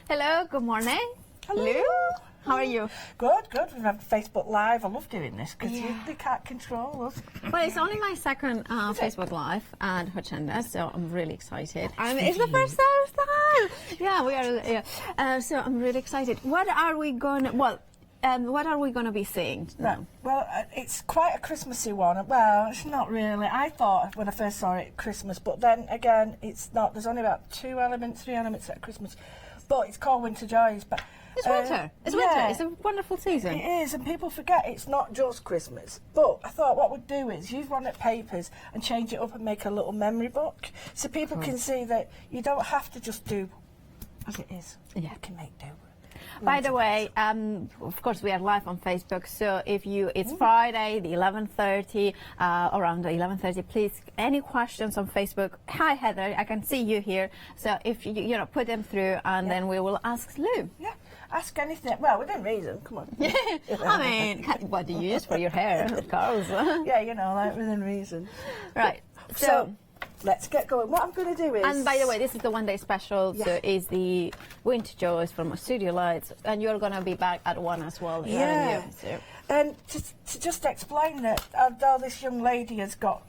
Hello, good morning. Hello. How are you? Good, good. We've had Facebook Live. I love doing this because they can't control us. Well, it's only my second Facebook Live at Hochanda, so I'm really excited. It's the first time. Yeah, we are. Yeah. So I'm really excited. What are we going? What are we going to be seeing now? Right. Well, it's quite a Christmassy one. Well, it's not really. I thought when I first saw it Christmas, but then again, it's not. There's only about 3 elements at Christmas, but it's called Winter Joys. But it's winter. It's winter. It's a wonderful season. It is, and people forget it's not just Christmas. But I thought what we'd do is use one of the papers and change it up and make a little memory book, so people can see that you don't have to just do as it is. Yeah. You can make do. By the way, of course, we are live on Facebook. So if it's Friday, the 11:30, around 11:30, please, any questions on Facebook? Hi, Heather, I can see you here. So if you put them through, and then we will ask Lou. Yeah, ask anything. Well, within reason. Come on. I mean, what do you use for your hair, of course? Yeah, like within reason. Right. So let's get going. What I'm going to do is... And by the way, this is the one-day special, so it's the Winter Joys from Studiolight, and you're going to be back at 1 as well. Yeah. So. And to just explain that, although this young lady has got,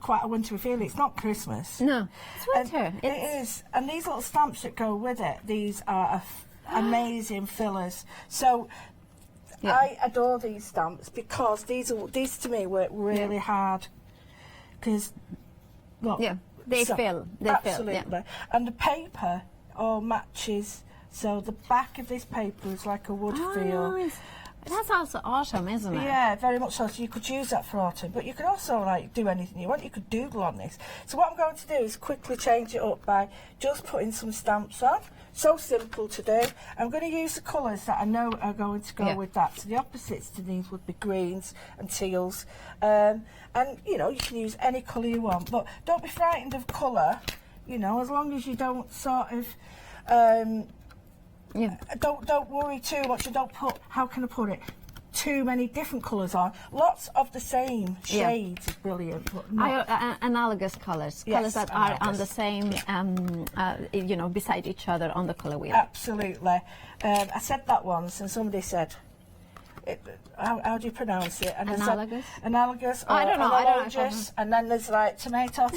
quite a wintry feeling, it's not Christmas. No, it's winter. It is. And these little stamps that go with it, these are amazing fillers. So... Yeah. I adore these stamps because these to me work really hard. Because, they fill. Absolutely. Yeah. And the paper all matches. So the back of this paper is like a wood feel. Nice. That's also autumn, isn't it? Yeah, very much so. So you could use that for autumn, but you could also do anything you want. You could doodle on this. So what I'm going to do is quickly change it up by just putting some stamps on. So simple to do. I'm going to use the colours that I know are going to go with that. So the opposites to these would be greens and teals. And you can use any colour you want, but don't be frightened of colour. As long as you don't sort of don't worry too much, and don't put, how can I put it, too many different colours on. Lots of the same shades is brilliant. But analogous colours, colours that are on the same, beside each other on the colour wheel. Absolutely. I said that once, and somebody said, how do you pronounce it? And analogous? Analogous. I don't know. Analogous, and then there's like tomato.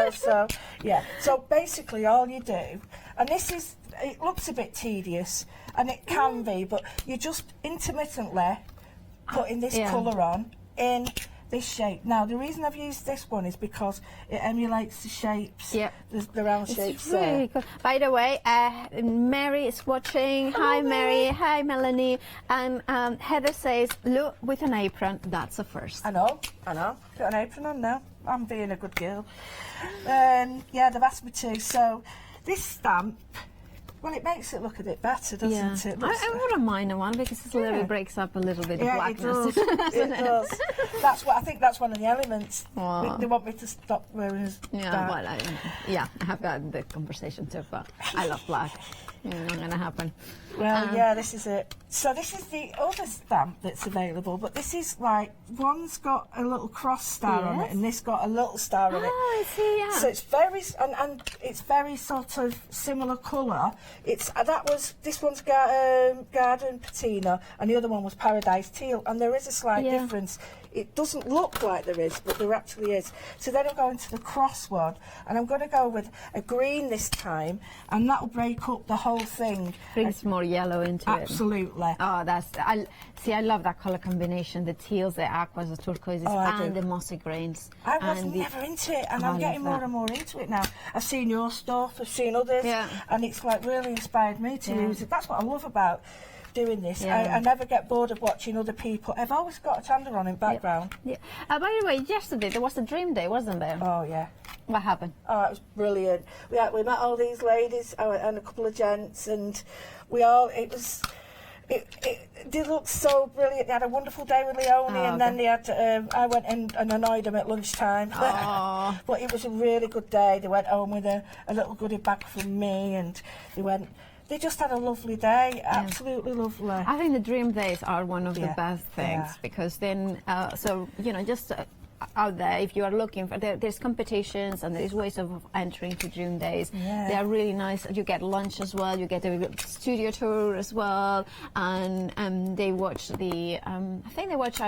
So, yeah. So basically all you do, and it looks a bit tedious, and it can be, but you just intermittently putting this colour on in this shape. Now, the reason I've used this one is because it emulates the shapes, the round shapes really cool. By the way, Mary is watching. Hello, hi, Mary. Hi, Melanie. And Heather says, look, with an apron, that's a first. I know. Got an apron on now. I'm being a good girl. Yeah, they've asked me to. So, this stamp... Well, it makes it look a bit better, doesn't it? I wouldn't mind one because it really breaks up a little bit of blackness. It does. I think that's one of the elements. They want me to stop wearing dark. Well, I have got the conversation too, but I love black. Not going to happen. Well, this is it. So this is the other stamp that's available, but this is one's got a little cross star on it, and this got a little star on it. Oh, I see. Yeah. So it's very and it's very sort of similar colour. This one's garden patina, and the other one was paradise teal, and there is a slight difference. It doesn't look like there is, but there actually is. So then I'm going to the cross one, and I'm going to go with a green this time, and that'll break up the whole thing. Brings more yellow into it. Absolutely. Oh, I love that colour combination, the teals, the aquas, the turquoises, and the mossy greens. I wasn't never into it, and I'm getting more and more into it now. I've seen your stuff, I've seen others, and it's really inspired me to use it. That's what I love about doing this. I never get bored of watching other people. I've always got a Hochanda on in background. Yeah. By the way, yesterday there was a dream day, wasn't there? Oh yeah. What happened? Oh, it was brilliant. We met all these ladies and a couple of gents, and they looked so brilliant. They had a wonderful day with Leonie, and then they had. I went in and annoyed them at lunchtime. But it was a really good day. They went home with a little goodie bag from me, and they just had a lovely day. Absolutely lovely. I think the dream days are one of the best things because then, just out there, if you are looking for, there's competitions and there's ways of entering to Dream Days. Yeah. They are really nice. You get lunch as well. You get a studio tour as well, and they watch the. I think they watch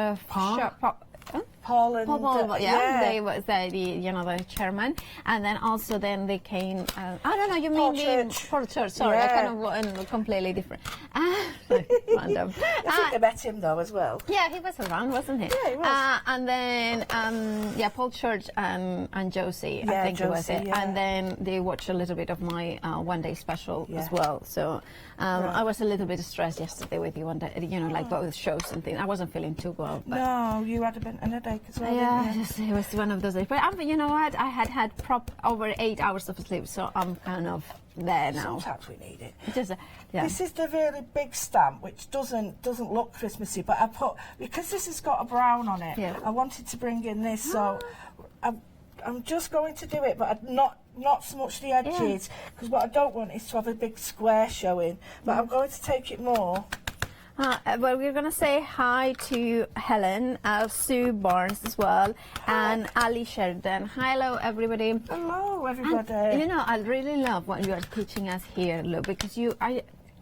Paula and Paula, they was the chairman, and then also then they came. I don't know. You mean the Paul Church? Sorry, I kind of went completely different. Random. I think I met him though as well. Yeah, he was around, wasn't he? Yeah, he was. And then Paul Church and Josie, I think Josie, it was it. Yeah. And then they watched a little bit of my one-day special as well. So Right. I was a little bit stressed yesterday with you one day, like both shows and things. I wasn't feeling too well. But No, you had a bit of a headache as well. yeah, Didn't you? it was one of those days. But you know what? I had over 8 hours of sleep, so I'm kind of there now. Sometimes we need it. Just, yeah. This is the really big stamp, which doesn't look Christmassy, but I put, because this has got a brown on it, Yeah. I wanted to bring in this, so I'm just going to do it, but not so much the edges, because what I don't want is to have a big square showing, but I'm going to take it more. Well, we're going to say hi to Helen, Sue Barnes as well, and Ali Sheridan. Hello, everybody. Hello, everybody. And, I really love what you are teaching us here, Lou, because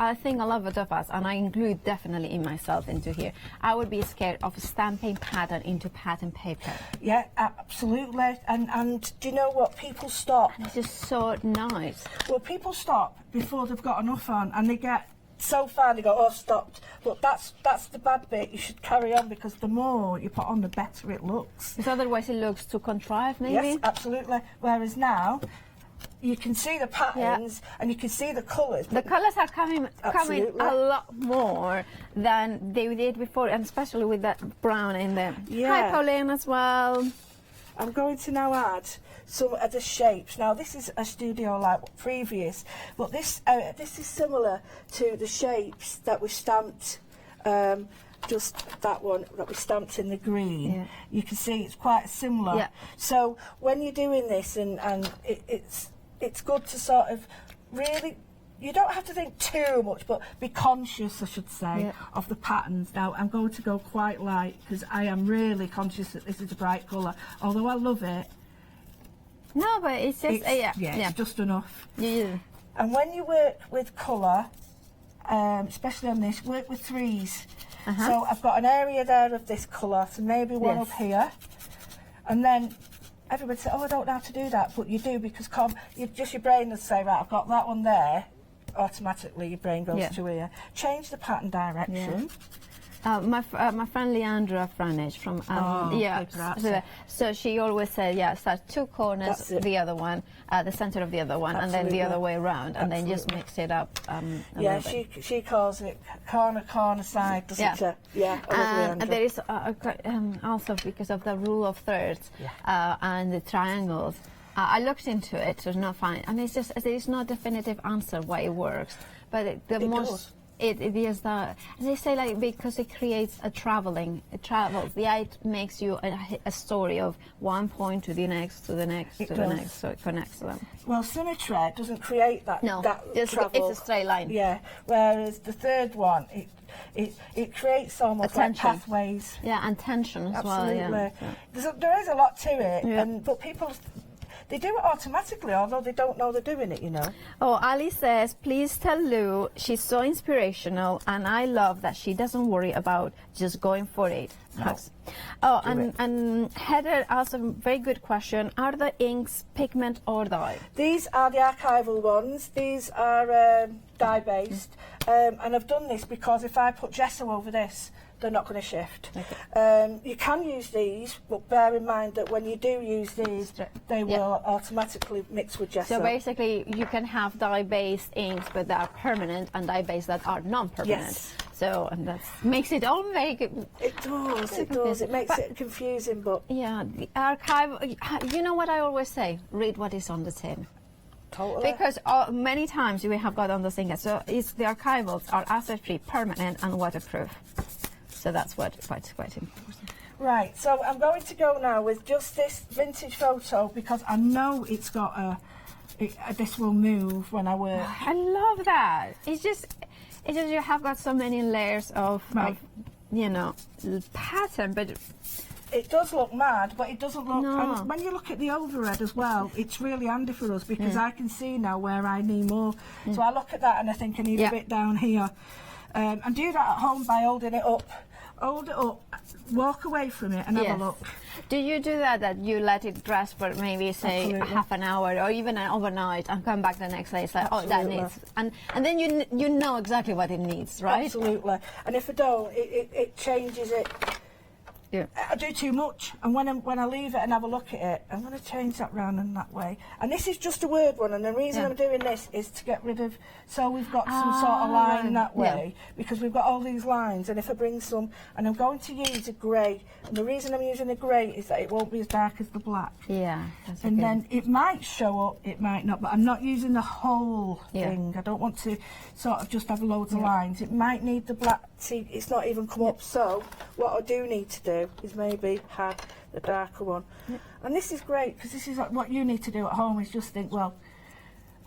I think a lot of us, and I include definitely in myself into here, I would be scared of stamping pattern into pattern paper. Yeah, absolutely. And do you know what? People stop. And it's just so nice. Well, people stop before they've got enough on, and they get so far they go, oh, stopped. But that's the bad bit. You should carry on, because the more you put on, the better it looks. Because otherwise it looks too contrived, maybe? Yes, absolutely. Whereas now, you can see the patterns and you can see the colours. The colours are coming a lot more than they did before, and especially with that brown in there. Yeah. Hi, Pauline, as well. I'm going to now add some of the shapes. Now, this is a Studiolight previous, but this is similar to the shapes that we stamped. Just that one that we stamped in the green. Yeah. You can see it's quite similar. Yeah. So when you're doing this, and it's good to sort of really. You don't have to think too much, but be conscious, I should say, of the patterns. Now, I'm going to go quite light, because I am really conscious that this is a bright colour. Although I love it. No, but it's just, it's just enough. Yeah. And when you work with colour, especially on this, work with threes. So I've got an area there of this colour, so maybe one up here. And then everybody says, oh, I don't know how to do that, but you do, because your brain will say, right, I've got that one there. Automatically your brain goes to here. Change the pattern direction. My friend Leandra Franich from so she always said start two corners, the other one, the center of the other one, and then the other way around, and then just mix it up. She calls it corner side, doesn't she? Yeah. And there is also, because of the rule of thirds and the triangles. I looked into it to not find, and it's just there is no definitive answer why it works, but it is that, and they say because it creates it travels. It makes you a story of one point to the next, to the next, to the next, so it connects them. Well, symmetry doesn't create that. No, that travel. it's a straight line. Yeah. Whereas the third one, it creates almost like pathways. Yeah, and tension as well. Absolutely. There is a lot to it, but people. They do it automatically, although they don't know they're doing it, Oh, Ali says, please tell Lou she's so inspirational, and I love that she doesn't worry about just going for it. No. Oh, and Heather asked a very good question. Are the inks pigment or dye? These are the archival ones. These are dye-based. And I've done this because if I put gesso over this, they're not going to shift. Okay. You can use these, but bear in mind that when you do use these, they will automatically mix with gesso. So basically, you can have dye-based inks, but that are permanent, and dye-based that are non-permanent. Yes. So, and that makes it all make it. It does. It makes it confusing, but yeah, the archive. You know what I always say? Read what is on the tin. Totally. Because many times we have got on the thing. So it's the archivals are acid-free, permanent, and waterproof. So that's quite important. Right, so I'm going to go now with just this vintage photo, because I know it's got this will move when I work. I love that. It's just you have got so many layers of pattern, but it does look mad, but it doesn't look... No. And when you look at the overhead as well, it's really handy for us because I can see now where I need more. So I look at that and I think I need a bit down here. And do that at home by holding it up. Hold it up, walk away from it and have a look. Do you do that you let it rest for maybe, say, half an hour or even an overnight and come back the next day? It's like, oh, that needs... And then you know exactly what it needs, right? Absolutely. And if I don't, it changes it. Yeah. I do too much, and when I leave it and have a look at it, I'm going to change that round and that way. And this is just a word one, and the reason I'm doing this is to get rid of, so we've got some sort of line that way, because we've got all these lines, and if I bring some, and I'm going to use a grey, and the reason I'm using a grey is that it won't be as dark as the black. Yeah. That's and then it might show up, it might not, but I'm not using the whole thing. I don't want to sort of just have loads of lines. It might need the black, see, it's not even come up, so what I do need to do is maybe have the darker one. And this is great because this is what you need to do at home, is just think, well,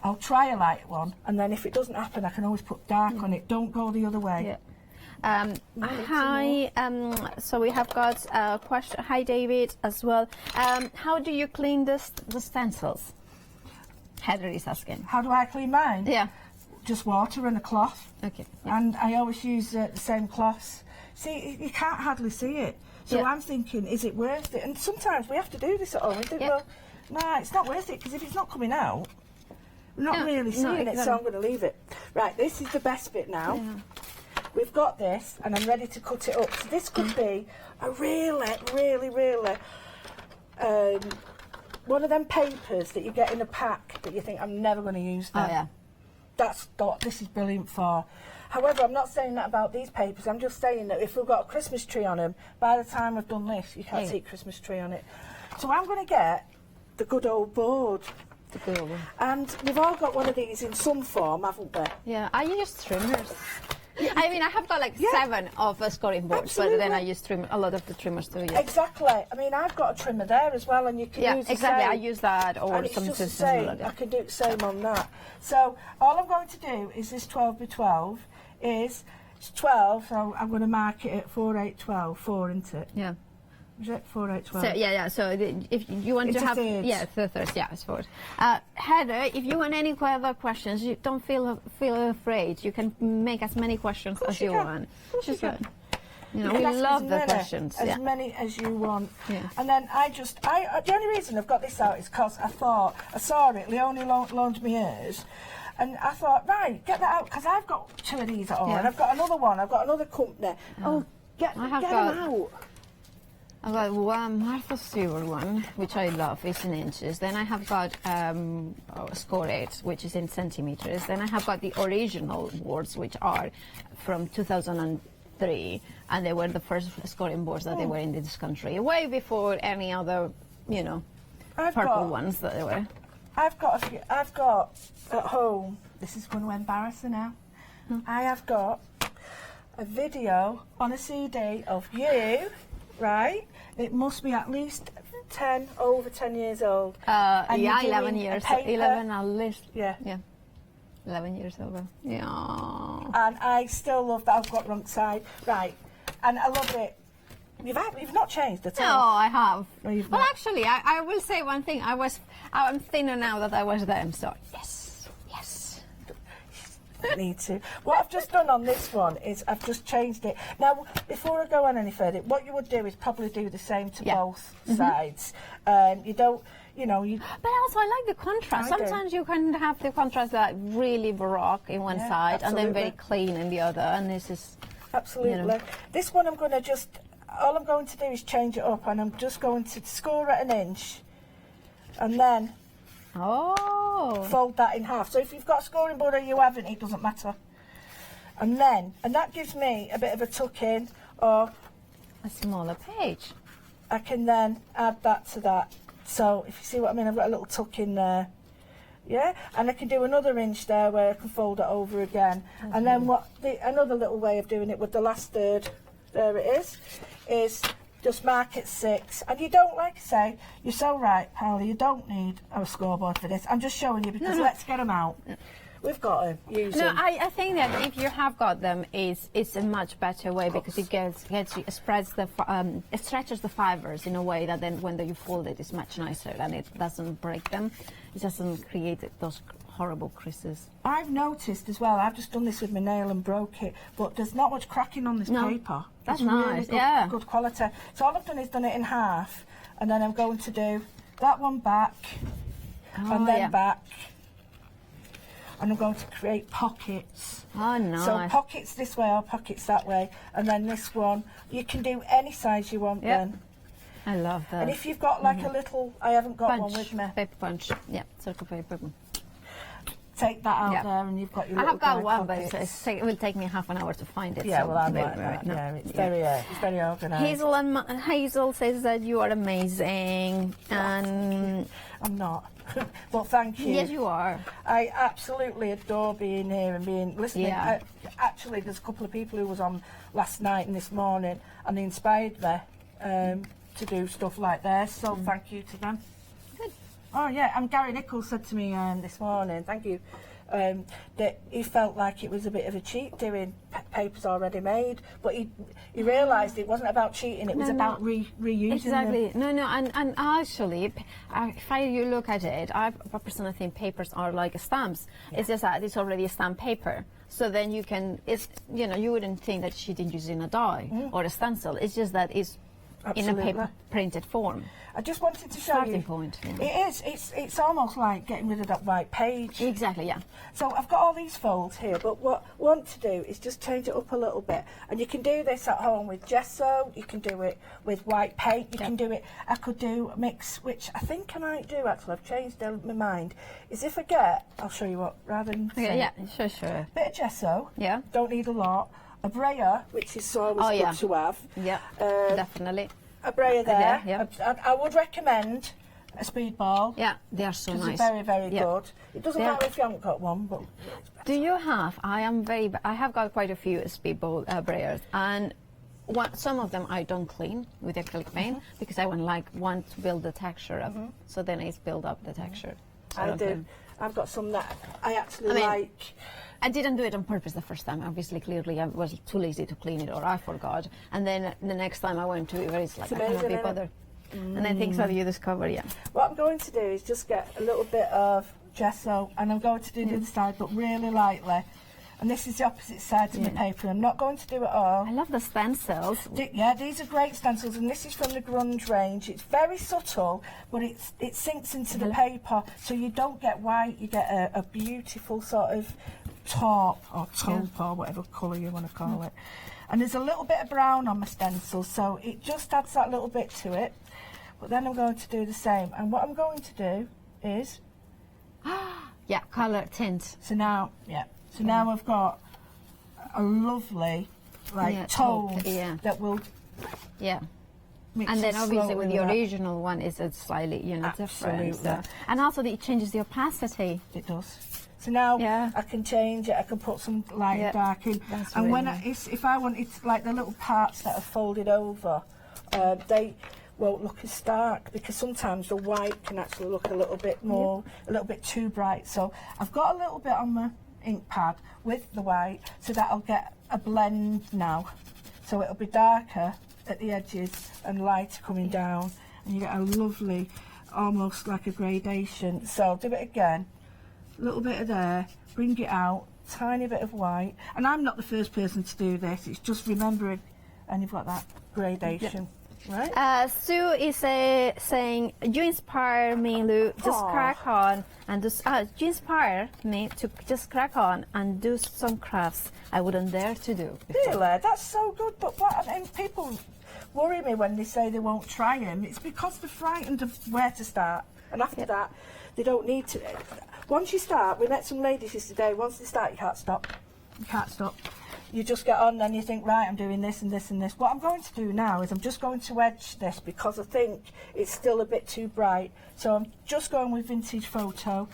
I'll try a light one, and then if it doesn't happen I can always put dark on it. Don't go the other way. Hi, so we have got a question. Hi David as well. How do you clean the stencils? Heather is asking. How do I clean mine? Yeah. Just water and a cloth. Okay. And I always use the same cloths. See, you can't hardly see it. So I'm thinking, is it worth it? And sometimes we have to do this at home. We think, well, nah, it's not worth it, because if it's not coming out, we're not really seeing it, so I'm going to leave it. Right, this is the best bit now. Yeah. We've got this, and I'm ready to cut it up. So this could be a really one of them papers that you get in a pack that you think, I'm never going to use them. Oh, yeah. That's what this is brilliant for. However, I'm not saying that about these papers. I'm just saying that if we've got a Christmas tree on them, by the time I've done this, you can't see a Christmas tree on it. So I'm going to get the good old board. The good old one. And we've all got one of these in some form, haven't we? Yeah, I use trimmers. I mean, I have got like 7 of scoring boards, but then I use a lot of the trimmers too. Yeah. Exactly. I mean, I've got a trimmer there as well, and you can use the exactly. same. I use that, or and something similar. I can do the same on that. So all I'm going to do is this 12 by 12 is 12. So I'm going to mark it at 4, 8, 12. 4, isn't it? Yeah. Is it 4, 8, 12? So, yeah. So if you want to have, it's 4. Heather, if you want any other questions, you don't feel afraid. You can make as many questions as you want. Just you know, we love the questions. As many as you want. Yeah. And then the only reason I've got this out is because I saw it. Leonie loaned me hers. And I thought, right, get that out, because I've got 2 of these at home, and I've got another one. I've got another company. Get them out. I've got one Martha Stewart one, which I love, is in inches. Then I have got Score 8, which is in centimeters. Then I have got the original boards, which are from 2003, and they were the first scoring boards that they were in this country, way before any other, purple ones that there were. I've got at home, this is going to embarrass her now, I have got a video on a CD of you, right? It must be at least over 10 years old. 11 years. 11 at least. Yeah. 11 years over. Yeah. And I still love that. I've got wrong side. Right. And I love it. You've not changed at all. No, I have. No, you've well, not. actually, I will say one thing. I'm thinner now that I was then, so yes. Need to. What I've just done on this one is I've just changed it. Now, before I go on any further, what you would do is probably do the same to both sides. You don't, But also, I like the contrast. Sometimes you can have the contrast that really baroque in one side and then very clean in the other, and this is... Absolutely. This one I'm going to all I'm going to do is change it up, and I'm just going to score at 1 inch, and then fold that in half. So if you've got a scoring board or you haven't, it doesn't matter. And that gives me a bit of a tuck in, or a smaller page. I can then add that to that. So if you see what I mean, I've got a little tuck in there. Yeah, and I can do another inch there where I can fold it over again. And then another little way of doing it with the last third, there it is just mark it 6. And you don't, like I say, you're so right, Paula, you don't need a scoreboard for this. I'm just showing you because let's get them out. we've got to use No, them. I think that if you have got them, it's a much better way because it it stretches the fibers in a way that then when you fold it, it's much nicer and it doesn't break them. It doesn't create those horrible creases. I've noticed as well, I've just done this with my nail and broke it, but there's not much cracking on this paper. That's it's nice, really good, yeah. good quality. So all I've done is done it in half, and then I'm going to do that one back, and then back, and I'm going to create pockets. Oh, nice. So pockets this way or pockets that way, and then this one, you can do any size you want then. I love that. And if you've got like a little, I haven't got one with me. Paper punch. Yeah, circle paper. Take that out there and you've got your I little have got one, pockets. but it will take me half an hour to find it. Yeah, so well, I'm maybe like that. no. Yeah, it's very organised. Hazel says that you are amazing, and I'm not. Well, thank you. yes, you are. I absolutely adore being here and listening. Yeah. Actually, there's a couple of people who was on last night and this morning, and they inspired me to do stuff like this. So thank you to them. Good. Oh yeah, and Gary Nichols said to me this morning, thank you, that he felt like it was a bit of a cheat doing papers already made, but he realised it wasn't about cheating, it was about reusing exactly. them. No, and actually, if you look at it, I personally think papers are like stamps. Yeah. It's just that it's already a stamp paper. So then you can, you wouldn't think that she didn't use it in a die or a stencil. It's just that it's Absolutely. in a paper printed form. I just wanted to show Starting you. point. Yeah. It is. It's almost like getting rid of that white page. Exactly. Yeah. So I've got all these folds here, but what I want to do is just change it up a little bit. And you can do this at home with gesso. You can do it with white paint. You can do it. I could do a mix, which I think I might do. Actually, I've changed my mind. Is if I get, I'll show you what. Rather than Yeah. Sure. bit of gesso. Yeah. Don't need a lot. A brayer, which is always good to have. Yeah. Definitely. A brayer there. Yeah. I would recommend a speedball. Yeah, they are so nice. They're very good. It doesn't Yeah. matter if you haven't got one, but do you have? I have got quite a few speedball brayers, and some of them I don't clean with acrylic paint because I want to build the texture up. So then it's build up the texture. I do. I've got some that I actually like. I didn't do it on purpose the first time. Obviously, clearly, I was too lazy to clean it, or I forgot. And then the next time I went to it, it's like, I cannot be bothered. And I think so you discover, What I'm going to do is just get a little bit of gesso, and I'm going to do the other side, but really lightly. And this is the opposite side of the paper. I'm not going to do it all. I love the stencils. Yeah, these are great stencils, and this is from the Grunge range. It's very subtle, but it sinks into the paper, so you don't get white. You get a beautiful sort of taupe or or whatever colour you want to call it. And there's a little bit of brown on my stencil, so it just adds that little bit to it. But then I'm going to do the same. And what I'm going to do is... yeah, colour tint. So now I've got a lovely tone that will mix and then obviously with the that. original one is a slightly different. So. Absolutely. And also it changes the opacity. It does. So now I can change it. I can put some light and dark in. That's and really when if I want, it's like the little parts that are folded over, they won't look as stark because sometimes the white can actually look a little bit more, a little bit too bright. So I've got a little bit on my ink pad with the white, so that I'll get a blend now. So it'll be darker at the edges and lighter coming down, and you get a lovely, almost like a gradation. So I'll do it again. A little bit of there, bring it out, tiny bit of white. And I'm not the first person to do this, it's just remembering, and you've got that gradation. Right? Sue is saying, you inspire me, Lou, just crack on and you inspire me to just crack on and do some crafts I wouldn't dare to do before. Really? That's so good, but and people worry me when they say they won't try them. It's because they're frightened of where to start. And after that, they don't need to. Once you start, we met some ladies yesterday, once they start, you can't stop. You can't stop. You just get on and you think, right, I'm doing this and this and this. What I'm going to do now is I'm just going to edge this because I think it's still a bit too bright. So I'm just going with Vintage Photo.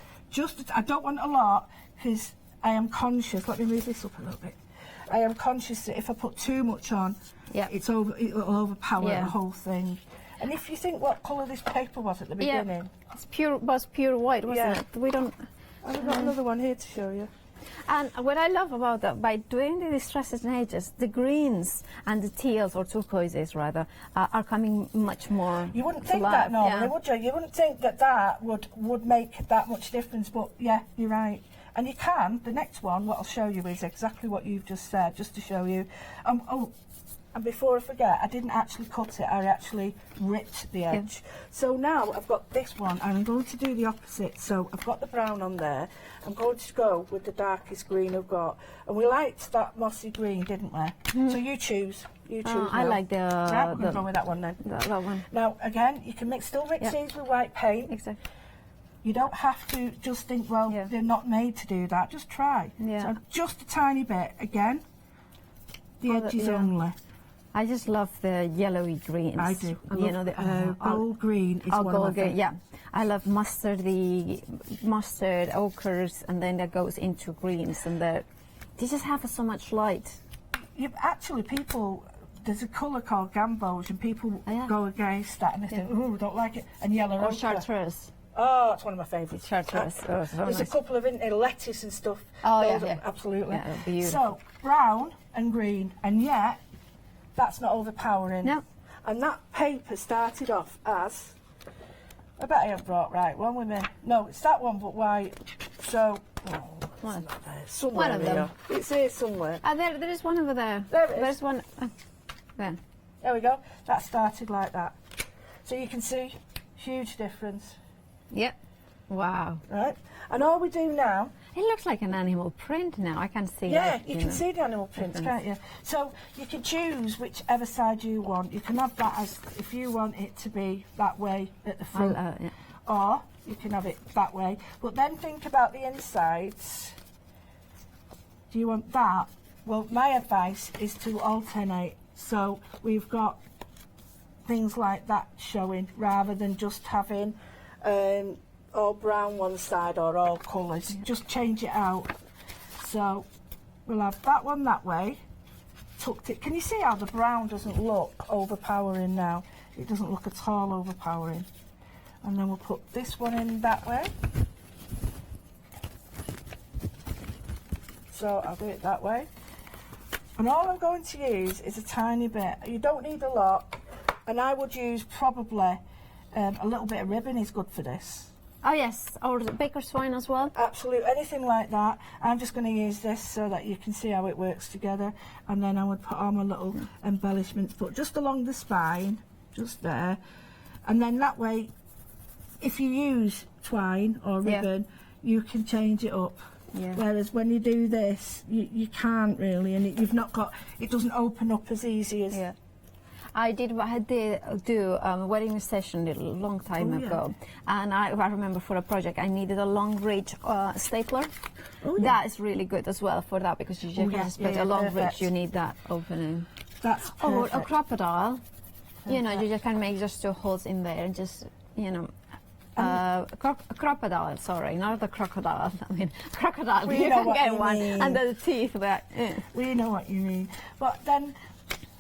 I don't want a lot because I am conscious. Let me move this up a little bit. I am conscious that if I put too much on, it'll overpower the whole thing. And if you think what colour this paper was at the beginning. It was pure white, wasn't it? We don't... I've got another one here to show you. And what I love about that, by doing the distresses and edges, the greens and the teals, or turquoises rather, are coming much more. You wouldn't to think life. that normally, Yeah. would you? You wouldn't think that that would make that much difference, but yeah, you're right. And you can, the next one, what I'll show you is exactly what you've just said, just to show you. Oh, and before I forget, I didn't actually cut it, I actually ripped the edge. So now I've got this one, and I'm going to do the opposite. So I've got the brown on there, I'm going to go with the darkest green I've got. And we liked that mossy green, didn't we? So you choose. You choose. I now. like the... Right, we're going to go with that one then. That one. Now, again, you can still mix these with white paint. Exactly. You don't have to just think, well, they're not made to do that. Just try. Yeah. So just a tiny bit. Again, the edges only. I just love the yellowy greens. I do. I you love, know, the gold green is one of my favourites. Yeah, I love mustard, the mustard, ochres, and then that goes into greens, and they just have so much light. Actually, people, there's a colour called gambos, and people go against that, and they think, oh, don't like it, and yellow Or ochre. chartreuse. Oh, it's one of my favourites. Chartreuse. So There's a couple of lettuce and stuff. Oh, Those yeah. Absolutely. Yeah, beautiful. So, brown and green, and yet, that's not overpowering. No. And that paper started off as, I bet I have brought right one with me. No, it's that one, but white. So, it's not there. Somewhere One of here. them. It's here somewhere. There is one over there. There it is. There's one. There. There we go. That started like that. So you can see, huge difference. Yep. Wow. Right? And all we do now... It looks like an animal print now. I can see Yeah, that, you can see the animal prints, can't you? So you can choose whichever side you want. You can have that as, if you want it to be that way at the front, or you can have it that way. But then think about the insides. Do you want that? Well, my advice is to alternate. So we've got things like that showing, rather than just having all brown one side or all colours. Just change it out. So we'll have that one that way, tucked it. Can you see how the brown doesn't look overpowering now? It doesn't look at all overpowering. And then we'll put this one in that way. So I'll do it that way. And all I'm going to use is a tiny bit. You don't need a lot. And I would use probably a little bit of ribbon is good for this. Oh yes, or the baker's twine as well. Absolutely, anything like that. I'm just going to use this so that you can see how it works together, and then I would put on my little embellishments, but just along the spine, just there, and then that way, if you use twine or ribbon, you can change it up. Yeah. Whereas when you do this, you can't really, and you've not got. It doesn't open up as easy as. Yeah. I did do a wedding session a long time ago, and I remember for a project I needed a long reach stapler. That is really good as well for that, because you just put a long reach, you need that opening. That's perfect. Or a crocodile, you know, you just can make just 2 holes in there and just, you know. Crocodile, sorry, not the crocodile. I mean, crocodile. You can get one under the teeth, but we know what you mean. But then,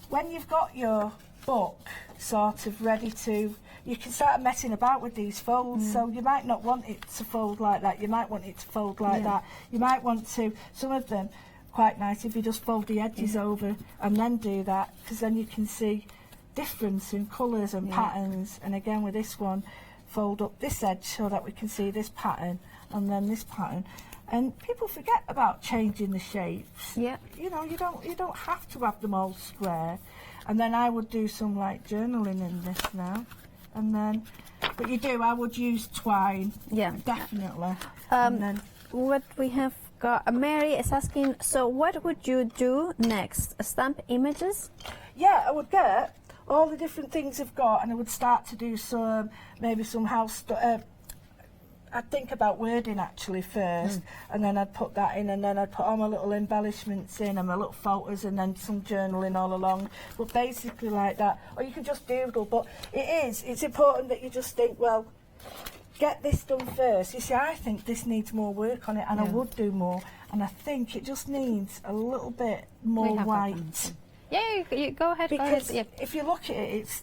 when you've got your book sort of ready to, you can start messing about with these folds. So you might not want it to fold like that. You might want it to fold like that. You might want to. Some of them quite nice if you just fold the edges over and then do that, because then you can see difference in colours and patterns. And again with this one, fold up this edge so that we can see this pattern and then this pattern. And people forget about changing the shapes. Yeah. You know, you don't have to have them all square. And then I would do some like journaling in this now. And then, but you do, I would use twine. Yeah. Definitely. And then what we have got, Mary is asking, so what would you do next? Stamp images? Yeah, I would get all the different things I've got, and I would start to do some, maybe some house I'd think about wording actually first, and then I'd put that in, and then I'd put all my little embellishments in and my little photos, and then some journaling all along. But basically like that, or you can just doodle. But it's important that you just think, well, get this done first. You see, I think this needs more work on it, and I would do more, and I think it just needs a little bit more white. Yeah, you go ahead. Because go ahead. if you look at it,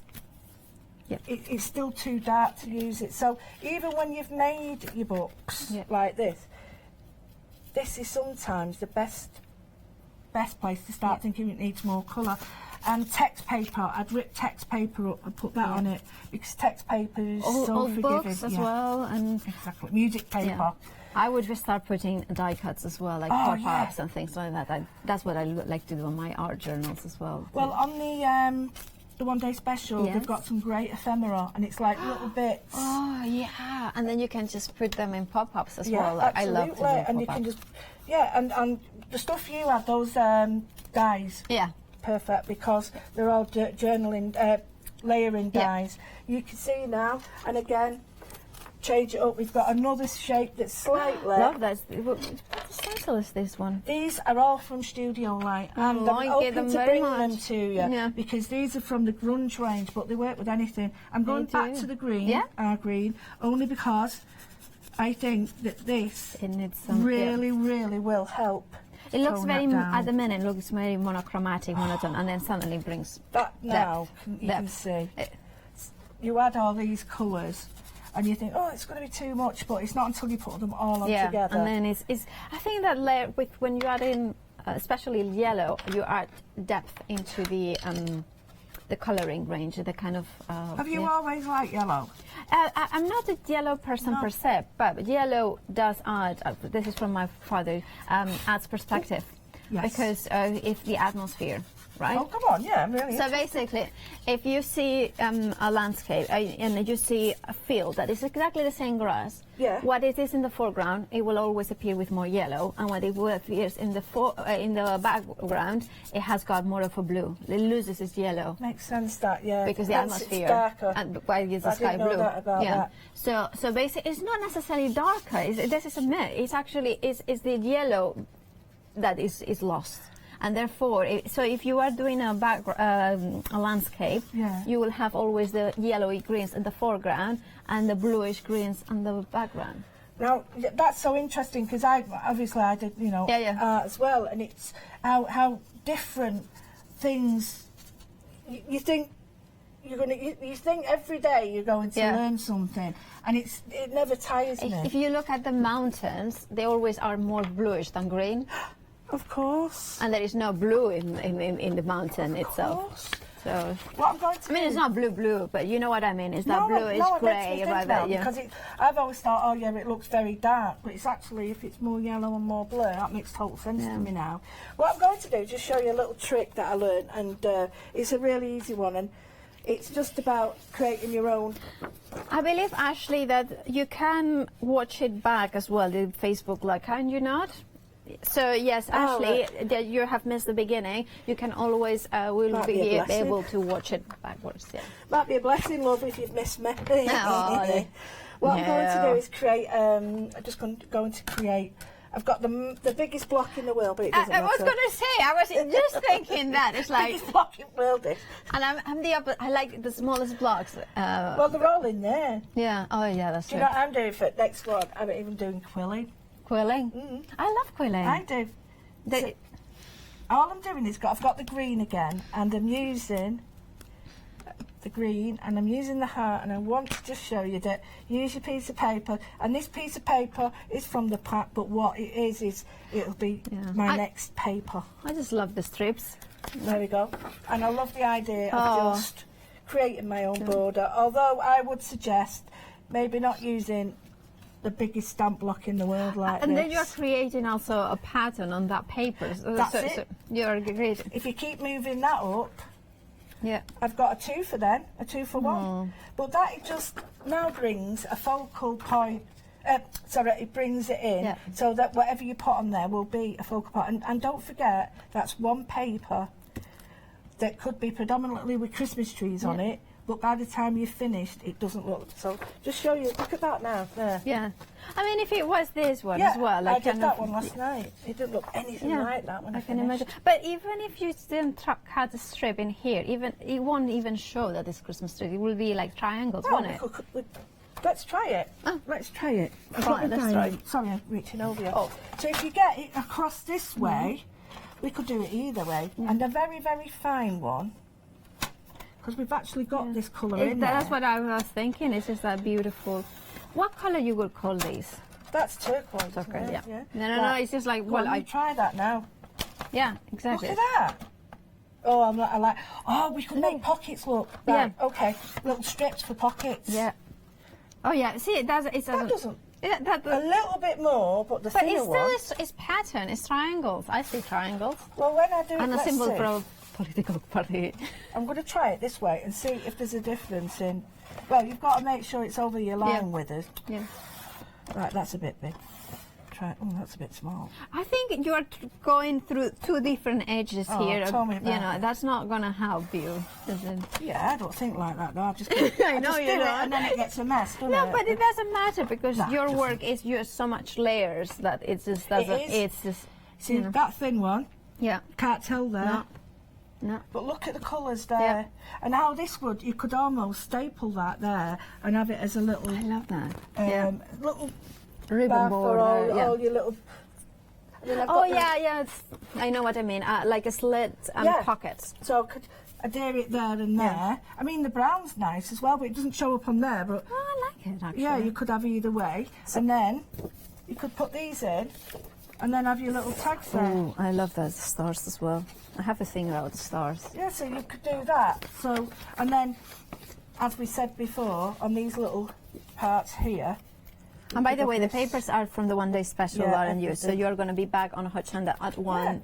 it's still too dark to use it. So even when you've made your books like this, this is sometimes the best place to start thinking it needs more colour. And text paper, I'd rip text paper up and put that on it, because text paper is so old forgiving. books as well, and exactly, music paper. I would just start putting die cuts as well, like pop-ups and things like that. That's what I like to do on my art journals as well. Well, on the one day special, they've got some great ephemera, and it's like little bits. Oh yeah, and then you can just put them in pop-ups as well. Absolutely. I love to do And you can just and the stuff you have, those dies. Yeah. Perfect, because they're all journaling, layering dies. You can see now, and again, change it up. We've got another shape that's slightly. Love that. What stencil is this one? These are all from Studiolight, and I'm hoping to bring them to you because these are from the grunge range, but they work with anything. I'm going back to the green, our green, only because I think that this really will help. It looks very, at the minute, it looks very monochromatic, monotone, and then suddenly brings that now. You can see. You add all these colours, and you think, oh, it's going to be too much, but it's not until you put them all on together. And then it's. I think that layer when you add in, especially yellow, you add depth into the colouring range, the kind of. Have you always liked yellow? I'm not a yellow person per se, but yellow does add. This is from my father. Adds perspective, because if the atmosphere. Right? Oh, come on, yeah, I'm really So basically, if you see a landscape and you see a field that is exactly the same grass, what it is in the foreground, it will always appear with more yellow, and what it appears in the background, it has got more of a blue. It loses its yellow. Makes sense that, because the atmosphere, darker. And why is the sky blue? That. So basically, it's not necessarily darker. This is a myth. It's actually is the yellow that is lost. And therefore, so if you are doing a landscape, you will have always the yellowy greens in the foreground and the bluish greens in the background. Now, that's so interesting, because I did, as well, and it's how different things. You think you think every day you're going to learn something, and it never tires me. If you look at the mountains, they always are more bluish than green. Of course. And there is no blue in the mountain itself. So what I'm going to it's not blue, but you know what I mean. It's not blue, it's grey. Because I've always thought, it looks very dark, but it's actually, if it's more yellow and more blue, that makes total sense to me now. What I'm going to do is just show you a little trick that I learned, and it's a really easy one, and it's just about creating your own. I believe, Ashley, that you can watch it back as well, the Facebook Live, can you not? So yes, Ashley, that you have missed the beginning, you can always will be able to watch it backwards. Yeah. Might be a blessing, love, if you've missed me. What I'm going to do is create. I'm just going to create. I've got the biggest block in the world, but it doesn't matter. I was going to say, I was just thinking that it's like biggest block in the world. And I'm the opposite. I like the smallest blocks. Well, they're all in there. Yeah. Oh, yeah. That's true. Do you know what I'm doing for the next one? I'm even doing quilling. Quilling? I love quilling. I do. So, all I'm doing is I've got the green again, and I'm using the green, and I'm using the heart, and I want to just show you that use your piece of paper, and this piece of paper is from the pack, but what it is it'll be my next paper. I just love the strips. There we go. And I love the idea of just creating my own border, although I would suggest maybe not using the biggest stamp block in the world like and this. Then you're creating also a pattern on that paper. That's it. So you're creating. If you keep moving that up, I've got a 2 for then, a 2 for 1. But that it just now brings a focal point. It brings it in so that whatever you put on there will be a focal point. And don't forget, that's one paper that could be predominantly with Christmas trees on it. But by the time you've finished, it doesn't look. So just show you. Look at that now. There. Yeah. I mean, if it was this one as well. Like I did that one last night. It didn't look anything like that when I can finished. imagine. But even if you didn't cut a strip in here, it won't even show that it's Christmas tree. It will be like triangles, won't it? Let's try it. Let's try it. Right, let's try it. Sorry, I'm reaching over you. So if you get it across this way, we could do it either way. And a very, very fine one. Because we've actually got this colour in there. That's what I was thinking. It's just that beautiful. What colour you would call these? That's turquoise. So good, isn't it? yeah. No, it's just like, Well, I try that now. Yeah, exactly. Look at that. Oh, I like. Oh, we could make pockets. Look. Right. Yeah. Okay. Little strips for pockets. Yeah. Oh yeah. See, it does. It That doesn't. Yeah, A little bit more, but the but thinner it's one. still it's pattern. It's triangles. I see triangles. Well, when I do it, And a let's symbol see. for a political party. I'm going to try it this way and see if there's a difference in. Well, you've got to make sure it's over your line with us. Yeah. Right, that's a bit big. Try. Oh, that's a bit small. I think you are going through two different edges here. Tell me about you know, it. that's not going to help you, is it? Yeah, I don't think like that. No, I just. I know just you do it don't. and then it gets a mess, doesn't No, it? but it doesn't matter because No, your it work is just so much layers that it just doesn't. is. It's just. See you know. that thin one? Yeah. Can't tell there. No. No. But look at the colours there. Yeah. And how this would, you could almost staple that there and have it as a little, I love that. little Ribbon bar for border. Yeah. all your little. I mean, I've Oh got the- yeah. I know what I mean. Like a slit and Yeah. pockets. So I could adhere it there and there. I mean, the brown's nice as well, but it doesn't show up on there. But Oh, I like it actually. yeah, you could have either way. And then you could put these in and then have your little tags there. Oh, I love those stars as well. I have a thing about the stars. Yeah, so you could do that. So, and then, as we said before, on these little parts here. And by the could way, the have this- papers are from the one-day special, Yeah, aren't you? So everything. you're going to be back on Hochanda at 1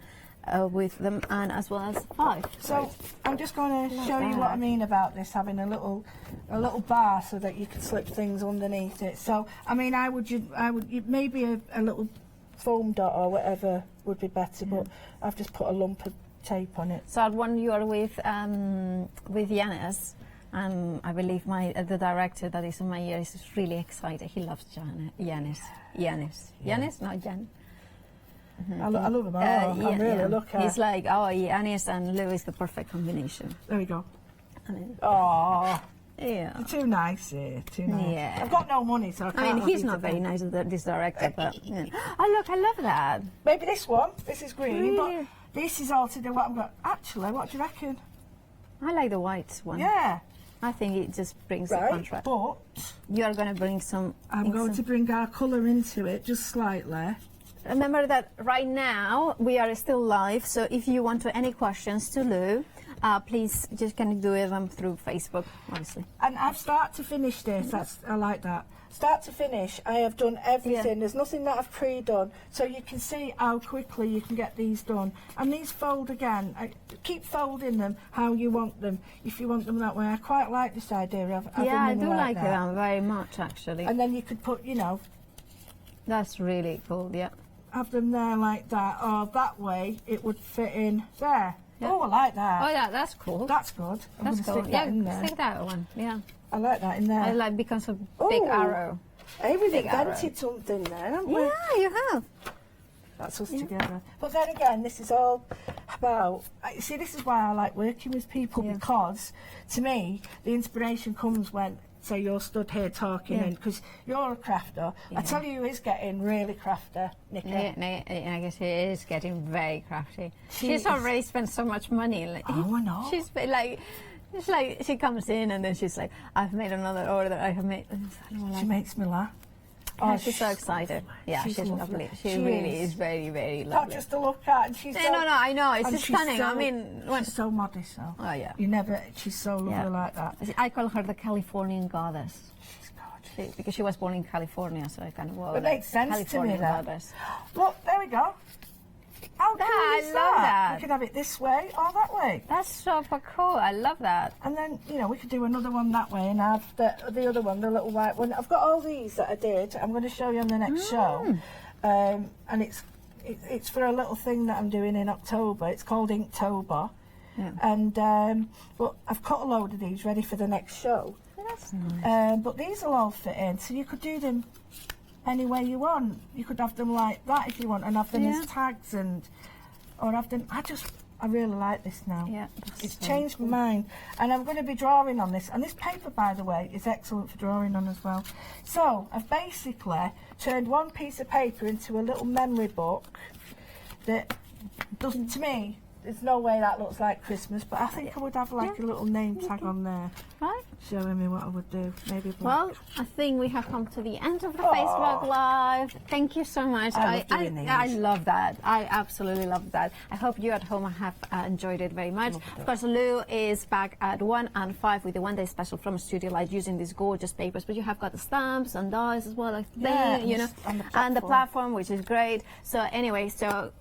with them, and as well as 5. So right? I'm just going to show you what I mean about this, having a little bar so that you can slip things underneath it. So I mean, maybe a little foam dot or whatever would be better, but I've just put a lump of tape on it. So at 1 you are with Yanis, and I believe the director that is in my ear is really excited. He loves Yanis. Yanis, not Jan. I love them all. I'm really looking. He's like, oh, Yanis and Lou is the perfect combination. There we go. I mean, Oh, yeah. too nice here. Too nice. Yeah. I've got no money, so I I can't. mean, have he's these not at very home. nice, this director, but yeah. Oh, look, I love that. Maybe this one. This is green, Really? but this is all to do what I'm going. Actually, what do you reckon? I like the white one. Yeah. I think it just brings the Right. contrast. But You are going to bring some. I'm going to bring our colour into it just slightly. Remember that right now we are still live, so if you want any questions to Lou, please just can do them through Facebook, obviously. And I've start to finish this. I like that. Start to finish, I have done everything. Yeah. There's nothing that I've pre-done, so you can see how quickly you can get these done. And these fold again. Keep folding them how you want them. If you want them that way, I quite like this idea of having Yeah, I them do like that. them very much, actually. And then you could put, That's really cool, yeah. have them there like that, or that way it would fit in there. Yeah. Oh, I like that. Oh, yeah, that's cool. That's good. I'm That's going to cool. stick that in Yeah, there. stick that one, yeah. I like that in there. I like because of big Ooh. arrow. Hey, we've big arrow. invented something there, haven't we? Yeah, you have. That's us together. But then again, this is all about. See, this is why I like working with people, Yeah. because to me, the inspiration comes when, say, you're stood here talking, Yeah. and because you're a crafter. Yeah. I tell you, who is getting really crafter, Nicky. I guess she is getting very crafty. She She's is. already spent so much money. Like, Oh, I know. She's been like, it's like she comes in and then she's like, I've made another order. I have made. I don't She like, makes me laugh. oh, she's so excited. Yeah, She's she's lovely. lovely. She She really is. is very, very Not lovely. just to look at, and she's so, No, I know. It's and just she's stunning. so- I mean, when, she's so modest, though. oh yeah. You never. She's so lovely Yeah. like that. I call her the Californian goddess. She's gorgeous. Because she was born in California, so I kind of It makes sense to me, Californian that. goddess. Look, there we go. How cool I is love that. We could have it this way or that way. That's super cool. I love that. And then, we could do another one that way and have the other one, the little white one. I've got all these that I did. I'm going to show you on the next show. And it's for a little thing that I'm doing in October. It's called Inktober. Yeah. And but I've cut a load of these ready for the next show. That's nice. But these will all fit in, so you could do them any way you want. You could have them like that if you want, and have them Yeah. as tags, or have them. I really like this now. Yeah, It's that's changed my mind, and I'm going to be drawing on this. And this paper, by the way, is excellent for drawing on as well. So I've basically turned one piece of paper into a little memory book that doesn't, to me, there's no way that looks like Christmas, but I think I would have like a little name tag on there Right. showing me what I would do. Maybe black. Well, I think we have come to the end of the Facebook Live. Thank you so much. I love doing these. love that. I absolutely love that. I hope you at home have enjoyed it very much. Of course, Lou is back at 1 and 5 with the one-day special from Studiolight using these gorgeous papers. But you have got the stamps and dies as well, I think, you know, and the platform, which is great. So anyway, so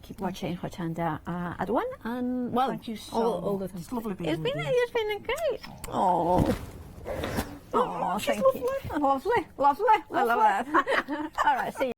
keep watching Hochanda at 1, and well, thank you so all the much. time. It's lovely being It's with been you. great. Oh, Oh, thank lovely. you. Lovely. I love that. All right, see you.